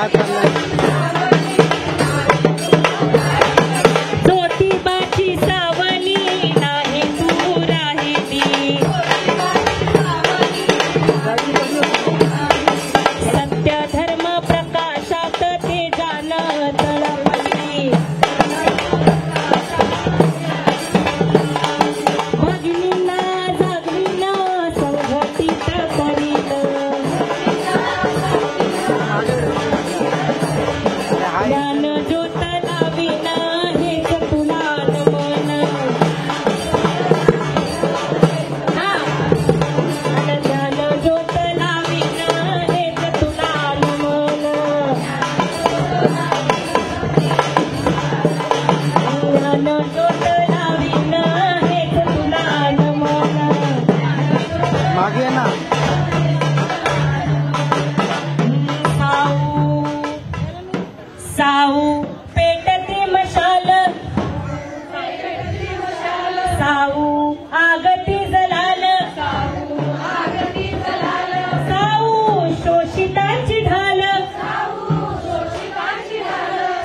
काय चाललंय? ज्योतिबाची सावली नाही दूर राहिली, सत्य धर्म प्रकाशात ते जाण तळपली, भगिनींना जागविण संघटित करीत, ज्ञान ज्योत लाविन हेच तुला नमन, ज्ञान ज्योत लाविन हेच तुला नमन, ज्ञान ज्योत लाविन हेच तुला नमन. मागे ना साऊ पेटते मशाल, साऊ आगती जलाल, साऊ शोषितांची ढाल,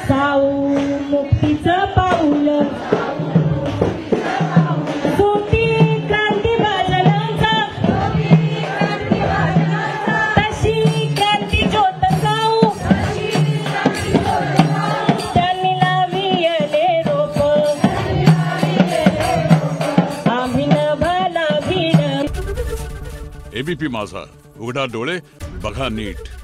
साऊ मुक्तीचं पाऊल, सोटी क्रांती बाजनांचा, तशी क्रांती ज्योत साऊ, त्यांनी लाविले रोप, आम्ही न भला भीड. एबीपी माझा, उघडा डोळे बघा नीट.